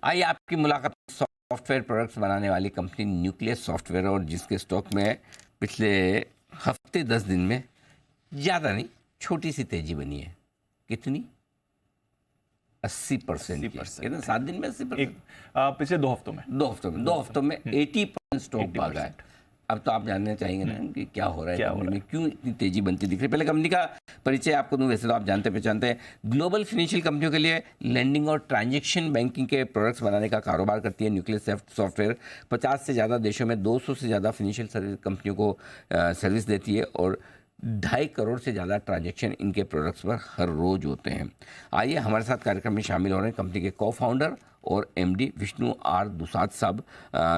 आइए आपकी मुलाकात सॉफ्टवेयर प्रोडक्ट्स बनाने वाली कंपनी न्यूक्लियस सॉफ्टवेयर और जिसके स्टॉक में पिछले हफ्ते 10 दिन में ज़्यादा नहीं छोटी सी तेजी बनी है। कितनी? 80% की। कितना? 7 दिन में 80%? पिछले 2 हफ्तों में 80% स्टॉक भागा है। अब तो आप जानना चाहेंगे ना कि क्या हो रहा है कंपनी में, क्यों इतनी तेजी बनती दिख रही है। पहले कंपनी का परिचय आपको दूं, वैसे तो आप जानते पहचानते हैं। ग्लोबल फाइनेंशियल कंपनियों के लिए लैंडिंग और ट्रांजैक्शन बैंकिंग के प्रोडक्ट्स बनाने का कारोबार करती है न्यूक्लियस सॉफ्टवेयर। 50 से ज़्यादा देशों में 200 से ज़्यादा फाइनेंशियल सर्विस कंपनियों को सर्विस देती है और 2.5 करोड़ से ज़्यादा ट्रांजैक्शन इनके प्रोडक्ट्स पर हर रोज़ होते हैं। आइए हमारे साथ कार्यक्रम में शामिल हो रहे हैं कंपनी के को फाउंडर और एमडी विष्णु आर दुसाद साहब।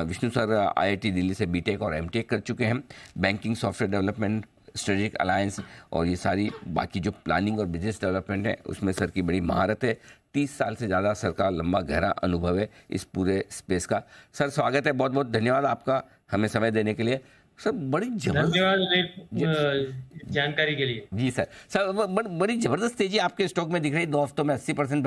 विष्णु सर आईआईटी दिल्ली से बीटेक और एमटेक कर चुके हैं। Banking, software development, strategic alliance और ये सारी बाकी जो प्लानिंग और बिजनेस डेवलपमेंट है उसमें सर की बड़ी महारत है। 30 साल से ज़्यादा सर का लंबा गहरा अनुभव है इस पूरे स्पेस का। सर स्वागत है, बहुत बहुत धन्यवाद आपका हमें समय देने के लिए। सर बड़ी धन्यवाद जानकारी के लिए। जी सर बड़ी ज़बरदस्त तेजी आपके स्टॉक में दिख रही है। 2 हफ्तों में 80%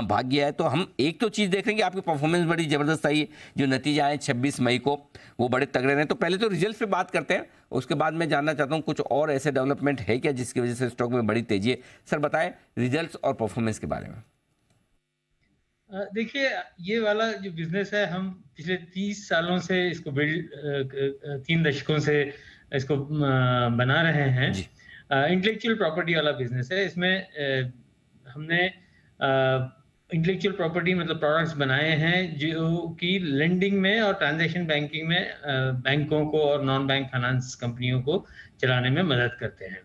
भाग गया है। तो हम एक तो चीज़ देख रहे हैं कि आपकी परफॉर्मेंस बड़ी ज़बरदस्त आई है। जो नतीजा आए 26 मई को वो बड़े तगड़े रहे। तो पहले तो रिजल्ट पे बात करते हैं, उसके बाद मैं जानना चाहता हूँ कुछ और ऐसे डेवलपमेंट है क्या जिसकी वजह से स्टॉक में बड़ी तेजी है। सर बताएं रिजल्ट और परफॉर्मेंस के बारे में। देखिए, ये वाला जो बिजनेस है हम पिछले 30 सालों से इसको 3 दशकों से इसको बना रहे हैं। इंटेलेक्चुअल प्रॉपर्टी वाला बिजनेस है। इसमें हमने इंटेलेक्चुअल प्रॉपर्टी मतलब प्रोडक्ट्स बनाए हैं जो कि लेंडिंग में और ट्रांजैक्शन बैंकिंग में बैंकों को और नॉन बैंक फाइनेंस कंपनियों को चलाने में मदद करते हैं।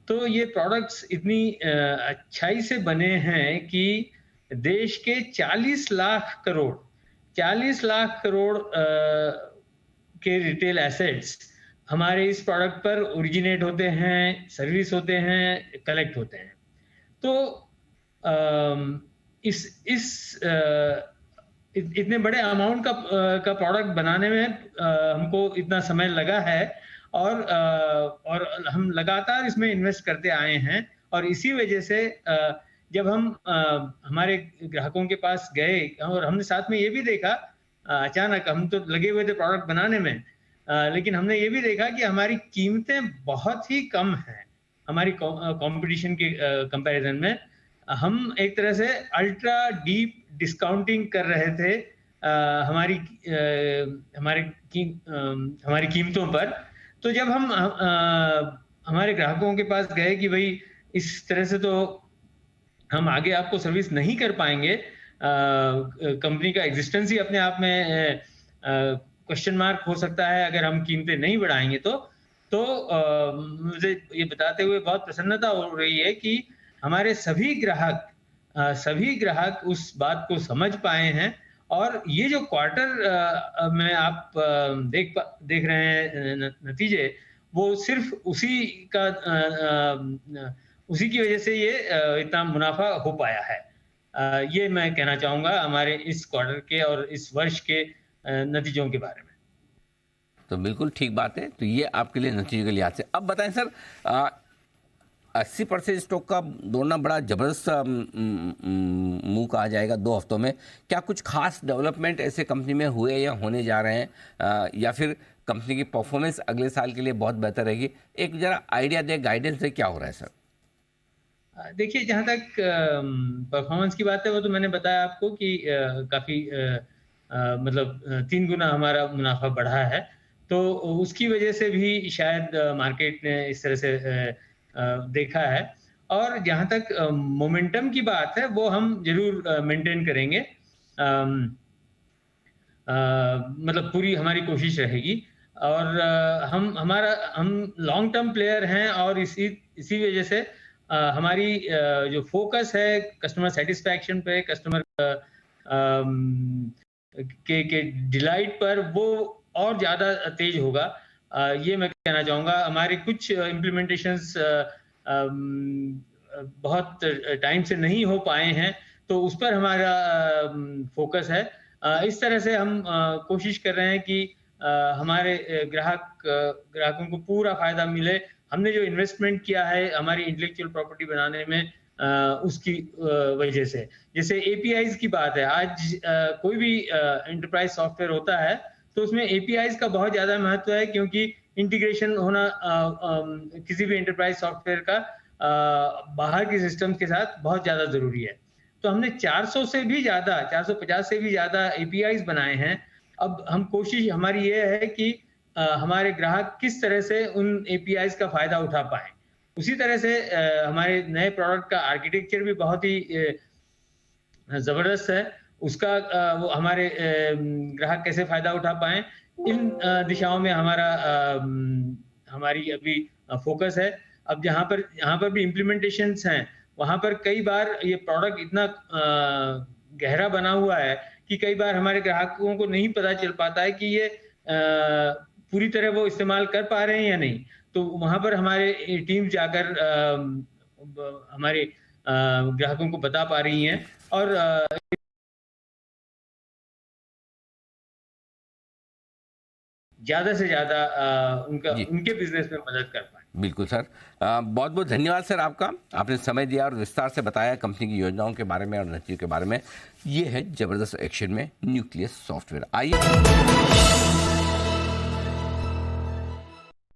तो ये प्रोडक्ट्स इतनी अच्छाई से बने हैं कि देश के 40 लाख करोड़ के रिटेल एसेट्स हमारे इस प्रोडक्ट पर ओरिजिनेट होते हैं, सर्विस होते हैं, कलेक्ट होते हैं। तो इतने बड़े अमाउंट का प्रोडक्ट बनाने में हमको इतना समय लगा है और हम लगातार इसमें इन्वेस्ट करते आए हैं। और इसी वजह से जब हम हमारे ग्राहकों के पास गए और हमने साथ में ये भी देखा, अचानक हम तो लगे हुए थे प्रोडक्ट बनाने में, लेकिन हमने ये भी देखा कि हमारी कीमतें बहुत ही कम हैं हमारी कंपटीशन के कंपैरिजन में। हम एक तरह से अल्ट्रा डीप डिस्काउंटिंग कर रहे थे हमारी कीमतों पर। तो जब हम हमारे ग्राहकों के पास गए कि भाई इस तरह से तो हम आगे आपको सर्विस नहीं कर पाएंगे, कंपनी का एग्जिस्टेंस ही अपने आप में क्वेश्चन मार्क हो सकता है अगर हम कीमतें नहीं बढ़ाएंगे। तो मुझे ये बताते हुए बहुत प्रसन्नता हो रही है कि हमारे सभी ग्राहक उस बात को समझ पाए हैं। और ये जो क्वार्टर में आप देख रहे हैं नतीजे, वो सिर्फ उसी की वजह से ये इतना मुनाफा हो पाया है। ये मैं कहना चाहूंगा हमारे इस क्वार्टर के और इस वर्ष के नतीजों के बारे में। तो बिल्कुल ठीक बात है। तो ये आपके लिए नतीजे के लिहाज से। अब बताएं सर, 80% स्टॉक का दौड़ना बड़ा जबरदस्त मूव कहा जाएगा 2 हफ्तों में। क्या कुछ खास डेवलपमेंट ऐसे कंपनी में हुए या होने जा रहे हैं, या फिर कंपनी की परफॉर्मेंस अगले साल के लिए बहुत बेहतर रहेगी? एक जरा आइडिया दे, गाइडेंस दे, क्या हो रहा है सर? देखिए, जहाँ तक परफॉर्मेंस की बात है वो तो मैंने बताया आपको कि काफ़ी मतलब 3 गुना हमारा मुनाफा बढ़ा है। तो उसकी वजह से भी शायद मार्केट ने इस तरह से देखा है। और जहाँ तक मोमेंटम की बात है वो हम जरूर मेंटेन करेंगे। मतलब पूरी हमारी कोशिश रहेगी। और हम लॉन्ग टर्म प्लेयर हैं और इसी वजह से हमारी जो फोकस है कस्टमर सेटिस्फैक्शन पे, कस्टमर के डिलाइट पर, वो और ज़्यादा तेज होगा। ये मैं कहना चाहूँगा। हमारे कुछ इम्प्लीमेंटेशंस बहुत टाइम से नहीं हो पाए हैं, तो उस पर हमारा फोकस है। इस तरह से हम कोशिश कर रहे हैं कि हमारे ग्राहकों को पूरा फायदा मिले। हमने जो इन्वेस्टमेंट किया है हमारी इंटेलेक्चुअल प्रॉपर्टी बनाने में, उसकी वजह से। जैसे एपीआईज की बात है, आज कोई भी एंटरप्राइज सॉफ्टवेयर होता है तो उसमें एपीआईज का बहुत ज्यादा महत्व है, क्योंकि इंटीग्रेशन होना किसी भी एंटरप्राइज सॉफ्टवेयर का बाहर के सिस्टम के साथ बहुत ज्यादा जरूरी है। तो हमने 400 से भी ज्यादा, 450 से भी ज्यादा एपीआईज बनाए हैं। अब हम कोशिश हमारी ये है कि हमारे ग्राहक किस तरह से उन एपीआईज का फायदा उठा पाए। उसी तरह से हमारे नए प्रोडक्ट का आर्किटेक्चर भी बहुत ही जबरदस्त है। उसका वो हमारे ग्राहक कैसे फायदा उठा पाए, इन दिशाओं में हमारी अभी फोकस है। अब यहाँ पर भी इम्प्लीमेंटेशंस हैं, वहां पर कई बार ये प्रोडक्ट इतना गहरा बना हुआ है कि कई बार हमारे ग्राहकों को नहीं पता चल पाता है कि ये पूरी तरह वो इस्तेमाल कर पा रहे हैं या नहीं। तो वहां पर हमारे टीम जाकर हमारे ग्राहकों को बता पा रही हैं और ज्यादा से ज्यादा उनके बिजनेस में मदद कर पाए। बिल्कुल सर, बहुत बहुत धन्यवाद सर आपका। आपने समय दिया और विस्तार से बताया कंपनी की योजनाओं के बारे में और रणनीतियों के बारे में। ये है जबरदस्त एक्शन में न्यूक्लियस सॉफ्टवेयर। आइए